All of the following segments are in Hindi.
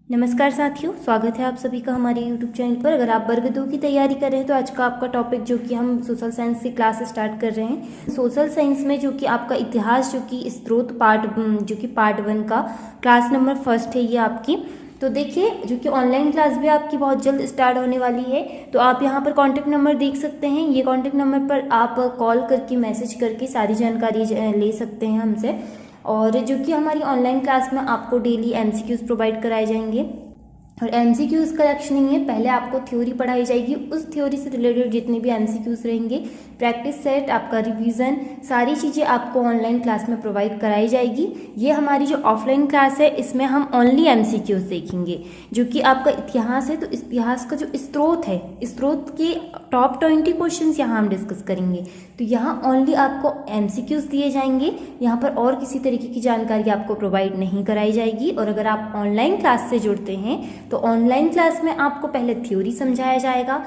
नमस्कार साथियों, स्वागत है आप सभी का हमारे YouTube चैनल पर। अगर आप वर्ग 2 की तैयारी कर रहे हैं तो आज का आपका टॉपिक जो कि हम सोशल साइंस की क्लास स्टार्ट कर रहे हैं। सोशल साइंस में जो कि आपका इतिहास जो कि स्रोत पार्ट 1 का क्लास नंबर फर्स्ट है ये आपकी। तो देखिए, जो कि ऑनलाइन क्लास भी आपकी बहुत जल्द स्टार्ट होने वाली है। तो आप यहाँ पर कॉन्टैक्ट नंबर देख सकते हैं। ये कॉन्टैक्ट नंबर पर आप कॉल करके मैसेज करके सारी जानकारी ले सकते हैं हमसे। और जो कि हमारी ऑनलाइन क्लास में आपको डेली एमसीक्यूज प्रोवाइड कराए जाएंगे। और एमसीक्यूज का लक्ष्य नहीं है, पहले आपको थ्योरी पढ़ाई जाएगी, उस थ्योरी से रिलेटेड जितने भी एमसीक्यूज रहेंगे, प्रैक्टिस सेट, आपका रिवीजन, सारी चीज़ें आपको ऑनलाइन क्लास में प्रोवाइड कराई जाएगी। ये हमारी जो ऑफलाइन क्लास है इसमें हम ओनली एमसीक्यूज देखेंगे। जो कि आपका इतिहास है तो इतिहास का जो स्रोत है, स्रोत के टॉप 20 क्वेश्चन यहाँ हम डिस्कस करेंगे। तो यहाँ ओनली आपको एमसीक्यूज दिए जाएंगे, यहाँ पर और किसी तरीके की जानकारी आपको प्रोवाइड नहीं कराई जाएगी। और अगर आप ऑनलाइन क्लास से जुड़ते हैं तो ऑनलाइन क्लास में आपको पहले थ्योरी समझाया जाएगा,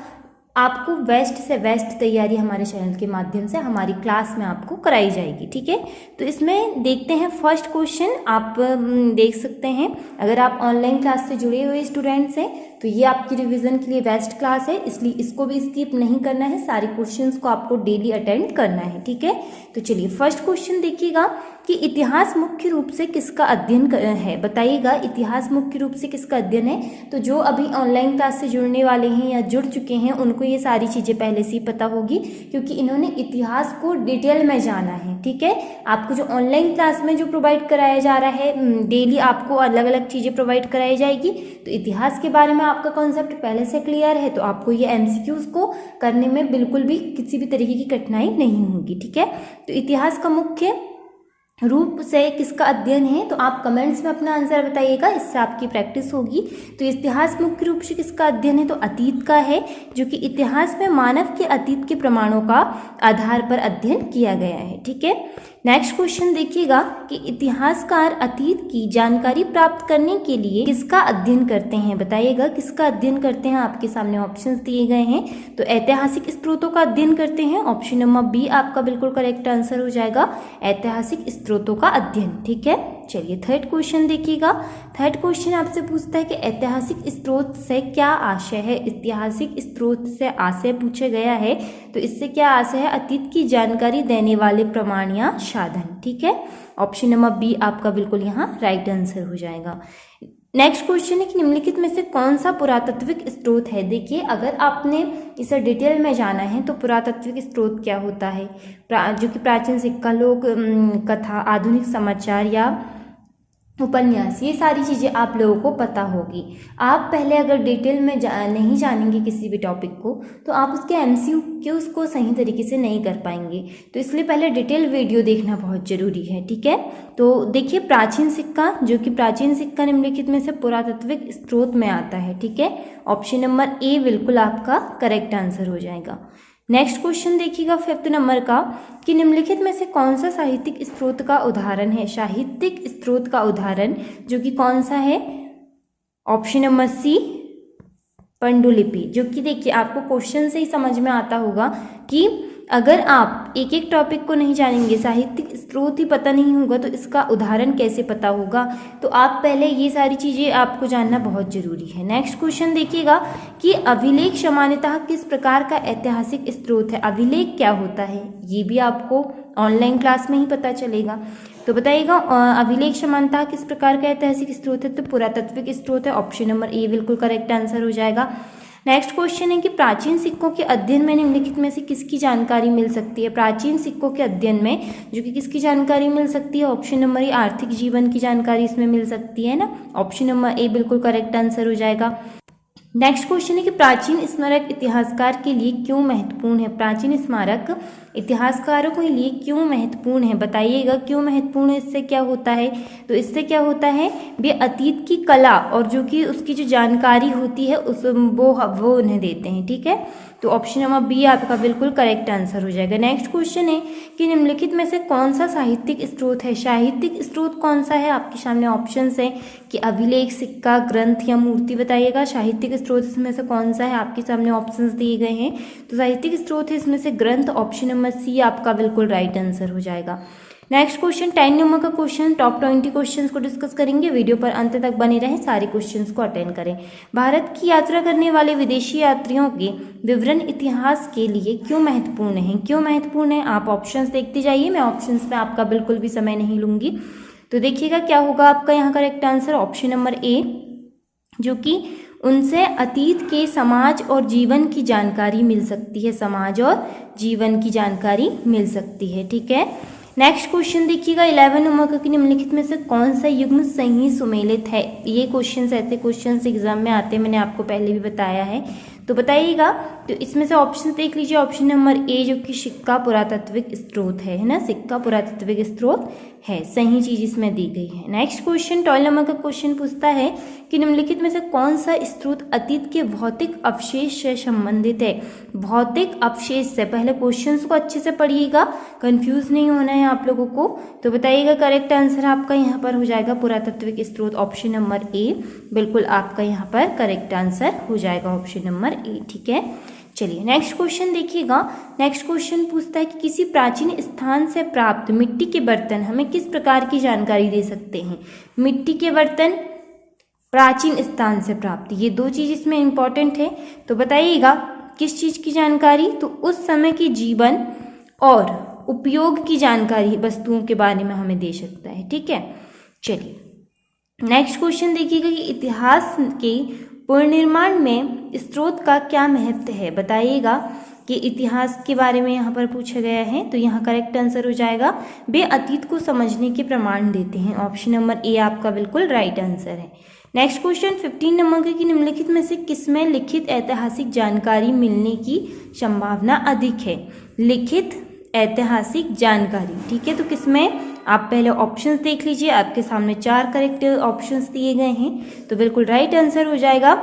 आपको बेस्ट से बेस्ट तैयारी हमारे चैनल के माध्यम से हमारी क्लास में आपको कराई जाएगी। ठीक है, तो इसमें देखते हैं फर्स्ट क्वेश्चन। आप देख सकते हैं, अगर आप ऑनलाइन क्लास से जुड़े हुए स्टूडेंट्स हैं तो ये आपकी रिवीजन के लिए बेस्ट क्लास है, इसलिए इसको भी स्किप नहीं करना है, सारे क्वेश्चंस को आपको डेली अटेंड करना है। ठीक है, तो चलिए फर्स्ट क्वेश्चन देखिएगा कि इतिहास मुख्य रूप से किसका अध्ययन है। बताइएगा इतिहास मुख्य रूप से किसका अध्ययन है। तो जो अभी ऑनलाइन क्लास से जुड़ने वाले हैं या जुड़ चुके हैं उनको ये सारी चीज़ें पहले से ही पता होगी, क्योंकि इन्होंने इतिहास को डिटेल में जाना है। ठीक है, आपको जो ऑनलाइन क्लास में जो प्रोवाइड कराया जा रहा है, डेली आपको अलग अलग चीज़ें प्रोवाइड कराई जाएगी। तो इतिहास के बारे में आपका कॉन्सेप्ट पहले से क्लियर है तो आपको ये एमसीक्यूज को करने में बिल्कुल भी किसी भी तरीके की कठिनाई नहीं होगी। ठीक है, तो इतिहास का मुख्य रूप से किसका अध्ययन है, तो आप कमेंट्स में अपना आंसर बताइएगा, इससे आपकी प्रैक्टिस होगी। तो इतिहास मुख्य रूप से किसका अध्ययन है, तो अतीत का है, जो कि इतिहास में मानव के अतीत के प्रमाणों का आधार पर अध्ययन किया गया है। ठीक है, नेक्स्ट क्वेश्चन देखिएगा कि इतिहासकार अतीत की जानकारी प्राप्त करने के लिए किसका अध्ययन करते हैं। बताइएगा किसका अध्ययन करते हैं। आपके सामने ऑप्शंस दिए गए हैं, तो ऐतिहासिक स्रोतों का अध्ययन करते हैं। ऑप्शन नंबर बी आपका बिल्कुल करेक्ट आंसर हो जाएगा, ऐतिहासिक स्रोतों का अध्ययन। ठीक है, चलिए थर्ड क्वेश्चन देखिएगा। थर्ड क्वेश्चन आपसे पूछता है कि ऐतिहासिक स्रोत से क्या आशय है। ऐतिहासिक स्रोत से आशय पूछा गया है, तो इससे क्या आशय है, अतीत की जानकारी देने वाले प्रमाण या साधन। ठीक है, ऑप्शन नंबर बी आपका बिल्कुल यहाँ राइट आंसर हो जाएगा। नेक्स्ट क्वेश्चन है कि निम्नलिखित में से कौन सा पुरातात्विक स्रोत है। देखिए, अगर आपने इसे डिटेल में जाना है तो पुरातात्विक स्रोत क्या होता है, जो कि प्राचीन सिक्का, लोक कथा, आधुनिक समाचार या उपन्यास, ये सारी चीज़ें आप लोगों को पता होगी। आप पहले अगर डिटेल में नहीं जानेंगे किसी भी टॉपिक को तो आप उसके एमसीक्यूज को सही तरीके से नहीं कर पाएंगे। तो इसलिए पहले डिटेल वीडियो देखना बहुत ज़रूरी है। ठीक है, तो देखिए प्राचीन सिक्का, जो कि प्राचीन सिक्का निम्नलिखित में से पुरातात्विक स्रोत में आता है। ठीक है, ऑप्शन नंबर ए बिल्कुल आपका करेक्ट आंसर हो जाएगा। नेक्स्ट क्वेश्चन देखिएगा फिफ्थ नंबर का कि निम्नलिखित में से कौन सा साहित्यिक स्रोत का उदाहरण है। साहित्यिक स्रोत का उदाहरण जो कि कौन सा है, ऑप्शन नंबर सी पांडुलिपि। जो कि देखिए आपको क्वेश्चन से ही समझ में आता होगा कि अगर आप एक एक टॉपिक को नहीं जानेंगे, साहित्यिक स्रोत ही पता नहीं होगा तो इसका उदाहरण कैसे पता होगा। तो आप पहले ये सारी चीज़ें आपको जानना बहुत ज़रूरी है। नेक्स्ट क्वेश्चन देखिएगा कि अभिलेख सामान्यतः किस प्रकार का ऐतिहासिक स्रोत है। अभिलेख क्या होता है ये भी आपको ऑनलाइन क्लास में ही पता चलेगा। तो बताइएगा अभिलेख सामान्यतः किस प्रकार का ऐतिहासिक स्रोत है, तो पुरातात्विक स्रोत है। ऑप्शन नंबर ए बिल्कुल करेक्ट आंसर हो जाएगा। नेक्स्ट क्वेश्चन है कि प्राचीन सिक्कों के अध्ययन में निम्नलिखित में से किसकी जानकारी मिल सकती है। प्राचीन सिक्कों के अध्ययन में जो कि किसकी जानकारी मिल सकती है, ऑप्शन नंबर ए आर्थिक जीवन की जानकारी इसमें मिल सकती है ना। ऑप्शन नंबर ए बिल्कुल करेक्ट आंसर हो जाएगा। नेक्स्ट क्वेश्चन है कि प्राचीन स्मारक इतिहासकार के लिए क्यों महत्वपूर्ण है। प्राचीन स्मारक इतिहासकारों के लिए क्यों महत्वपूर्ण है। बताइएगा क्यों महत्वपूर्ण है, इससे क्या होता है। तो इससे क्या होता है, वे अतीत की कला और जो कि उसकी जो जानकारी होती है वो उन्हें देते हैं। ठीक है, तो ऑप्शन नंबर बी आपका बिल्कुल करेक्ट आंसर हो जाएगा। नेक्स्ट क्वेश्चन है कि निम्नलिखित में से कौन सा साहित्यिक स्रोत है। साहित्यिक स्रोत कौन सा है, आपके सामने ऑप्शंस है कि अभिलेख, सिक्का, ग्रंथ या मूर्ति। बताइएगा साहित्यिक स्रोत इसमें से कौन सा है, आपके सामने ऑप्शंस दिए गए हैं। तो साहित्यिक स्रोत है इसमें से ग्रंथ, ऑप्शन नंबर सी आपका बिल्कुल राइट आंसर हो जाएगा। नेक्स्ट क्वेश्चन 10 नंबर का क्वेश्चन, टॉप 20 क्वेश्चंस को डिस्कस करेंगे। वीडियो पर अंत तक बने रहें, सारे क्वेश्चंस को अटेंड करें। भारत की यात्रा करने वाले विदेशी यात्रियों के विवरण इतिहास के लिए क्यों महत्वपूर्ण है? क्यों महत्वपूर्ण है? आप ऑप्शंस देखते जाइए, मैं ऑप्शंस में आपका बिल्कुल भी समय नहीं लूंगी। तो देखिएगा क्या होगा आपका यहाँ correct answer, option number A, जो कि उनसे अतीत के समाज और जीवन की जानकारी मिल सकती है। समाज और जीवन की जानकारी मिल सकती है। ठीक है, नेक्स्ट क्वेश्चन देखिएगा 11 नंबर का, कि निम्नलिखित में से कौन सा युग्म सही सुमेलित है? ये क्वेश्चंस, ऐसे क्वेश्चंस एग्जाम में आते हैं, मैंने आपको पहले भी बताया है, तो बताइएगा। तो इसमें से ऑप्शन देख लीजिए, ऑप्शन नंबर ए जो कि सिक्का पुरातात्विक स्रोत है ना, सिक्का पुरातात्विक स्रोत है, सही चीज इसमें दी गई है। नेक्स्ट क्वेश्चन 12 नंबर का क्वेश्चन पूछता है कि निम्नलिखित में से कौन सा स्रोत अतीत के भौतिक अवशेष से संबंधित है? भौतिक अवशेष से, पहले क्वेश्चंस को अच्छे से पढ़िएगा, कंफ्यूज नहीं होना है आप लोगों को। तो बताइएगा करेक्ट आंसर आपका यहाँ पर हो जाएगा पुरातात्विक स्रोत, ऑप्शन नंबर ए बिल्कुल आपका यहाँ पर करेक्ट आंसर हो जाएगा, ऑप्शन नंबर ए। ठीक है, चलिए नेक्स्ट क्वेश्चन देखिएगा। नेक्स्ट क्वेश्चन पूछता है कि किसी प्राचीन स्थान से प्राप्त मिट्टी के बर्तन हमें किस प्रकार की जानकारी दे सकते हैं? मिट्टी के बर्तन, प्राचीन स्थान से प्राप्त, ये दो चीज इसमें इंपॉर्टेंट है। तो बताइएगा किस चीज की जानकारी? तो उस समय की जीवन और उपयोग की जानकारी वस्तुओं के बारे में हमें दे सकता है। ठीक है, चलिए नेक्स्ट क्वेश्चन देखिएगा कि इतिहास के पुनर्निर्माण में स्रोत का क्या महत्व है? बताइएगा कि इतिहास के बारे में यहाँ पर पूछा गया है। तो यहाँ करेक्ट आंसर हो जाएगा, वे अतीत को समझने के प्रमाण देते हैं, ऑप्शन नंबर ए आपका बिल्कुल राइट आंसर है। नेक्स्ट क्वेश्चन 15 नंबर के, कि निम्नलिखित में से किसमें लिखित ऐतिहासिक जानकारी मिलने की संभावना अधिक है? लिखित ऐतिहासिक जानकारी, ठीक है, तो किसमें? आप पहले ऑप्शंस देख लीजिए, आपके सामने 4 करेक्ट ऑप्शंस दिए गए हैं। तो बिल्कुल राइट आंसर हो जाएगा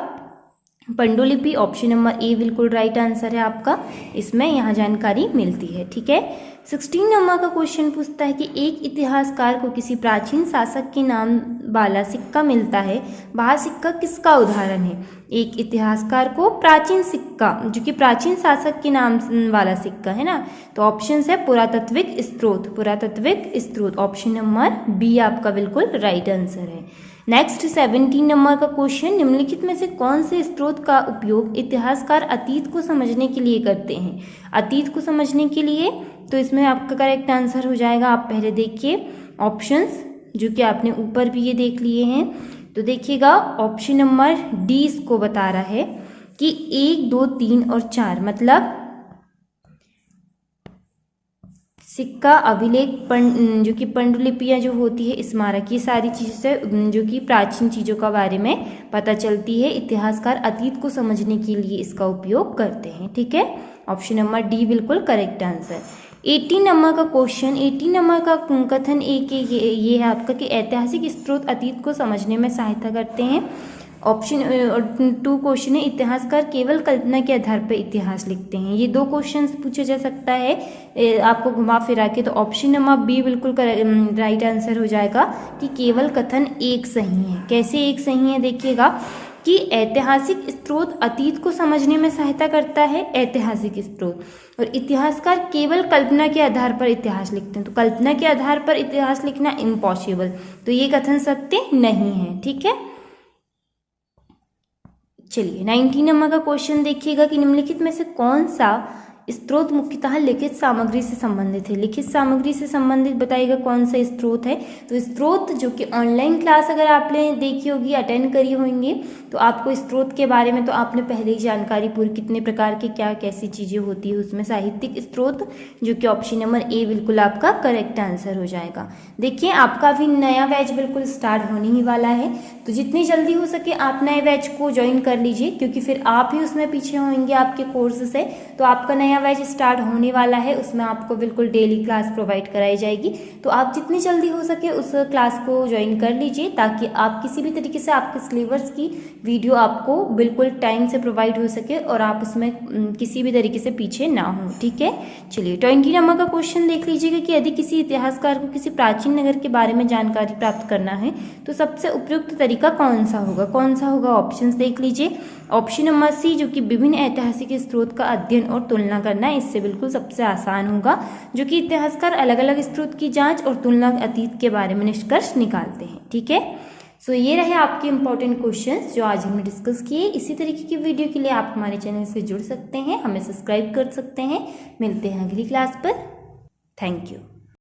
पांडुलिपि, ऑप्शन नंबर ए बिल्कुल राइट आंसर है आपका, इसमें यहाँ जानकारी मिलती है। ठीक है, 16 नंबर का क्वेश्चन पूछता है कि एक इतिहासकार को किसी प्राचीन शासक के नाम वाला सिक्का मिलता है, वह सिक्का किसका उदाहरण है? एक इतिहासकार को प्राचीन सिक्का, जो कि प्राचीन शासक के नाम वाला सिक्का है ना, तो ऑप्शन है पुरातात्विक स्रोत, पुरातात्विक स्रोत, ऑप्शन नंबर बी आपका बिल्कुल राइट आंसर है। नेक्स्ट 17 नंबर का क्वेश्चन, निम्नलिखित में से कौन से स्रोत का उपयोग इतिहासकार अतीत को समझने के लिए करते हैं? अतीत को समझने के लिए, तो इसमें आपका करेक्ट आंसर हो जाएगा, आप पहले देखिए ऑप्शंस जो कि आपने ऊपर भी ये देख लिए हैं। तो देखिएगा ऑप्शन नंबर डी इसको बता रहा है कि 1, 2, 3 और 4, मतलब सिक्का, अभिलेख, जो कि पांडुलिपियाँ जो होती है, स्मारक, ये सारी चीज़ से जो कि प्राचीन चीज़ों का बारे में पता चलती है। इतिहासकार अतीत को समझने के लिए इसका उपयोग करते हैं। ठीक है, ऑप्शन नंबर डी बिल्कुल करेक्ट आंसर। 18 नंबर का क्वेश्चन, 18 नंबर का कथन एक ये है आपका कि ऐतिहासिक स्रोत अतीत को समझने में सहायता करते हैं। ऑप्शन 2 क्वेश्चन है, इतिहासकार केवल कल्पना के आधार पर इतिहास लिखते हैं। ये 2 क्वेश्चन पूछा जा सकता है आपको घुमा फिरा के, तो ऑप्शन नंबर बी बिल्कुल राइट आंसर हो जाएगा कि केवल कथन एक सही है। कैसे एक सही है? देखिएगा कि ऐतिहासिक स्रोत अतीत को समझने में सहायता करता है, ऐतिहासिक स्रोत, और इतिहासकार केवल कल्पना के आधार पर इतिहास लिखते हैं। तो कल्पना के आधार पर इतिहास लिखना इम्पॉसिबल, तो ये कथन सत्य नहीं है। ठीक है, चलिए 19 नंबर का क्वेश्चन देखिएगा कि निम्नलिखित में से कौन सा स्रोत मुख्यतः लिखित सामग्री से संबंधित है? लिखित सामग्री से संबंधित बताइएगा कौन सा स्रोत है? तो स्रोत जो कि ऑनलाइन क्लास अगर आपने देखी होगी, अटेंड करी होंगी, तो आपको स्रोत के बारे में तो आपने पहले ही जानकारी पूरी, कितने प्रकार के क्या कैसी चीज़ें होती है उसमें। साहित्यिक स्रोत जो कि ऑप्शन नंबर ए बिल्कुल आपका करेक्ट आंसर हो जाएगा। देखिए आपका भी नया बैच बिल्कुल स्टार्ट होने ही वाला है, तो जितनी जल्दी हो सके आप नए बैच को ज्वाइन कर लीजिए, क्योंकि फिर आप ही उसमें पीछे होंगे आपके कोर्स से। तो आपका नया बैच स्टार्ट होने वाला है, उसमें आपको बिल्कुल डेली क्लास प्रोवाइड कराई जाएगी। तो आप जितनी जल्दी हो सके उस क्लास को ज्वाइन कर लीजिए, ताकि आप किसी भी तरीके से आपके सिलेबस की वीडियो आपको बिल्कुल टाइम से प्रोवाइड हो सके और आप उसमें किसी भी तरीके से पीछे ना हो। ठीक है, चलिए 20 नंबर का क्वेश्चन देख लीजिएगा कि यदि किसी इतिहासकार को किसी प्राचीन नगर के बारे में जानकारी प्राप्त करना है तो सबसे उपयुक्त तरीका तरीका कौन सा होगा ऑप्शंस देख लीजिए। ऑप्शन नंबर सी जो कि विभिन्न ऐतिहासिक स्रोत का अध्ययन और तुलना करना है, इससे बिल्कुल सबसे आसान होगा, जो कि इतिहासकार अलग अलग स्रोत की जांच और तुलना अतीत के बारे में निष्कर्ष निकालते हैं। ठीक है, सो ये रहे आपके इंपॉर्टेंट क्वेश्चंस जो आज हमने डिस्कस किए। इसी तरीके की वीडियो के लिए आप हमारे चैनल से जुड़ सकते हैं, हमें सब्सक्राइब कर सकते हैं। मिलते हैं अगली क्लास पर। Thank you.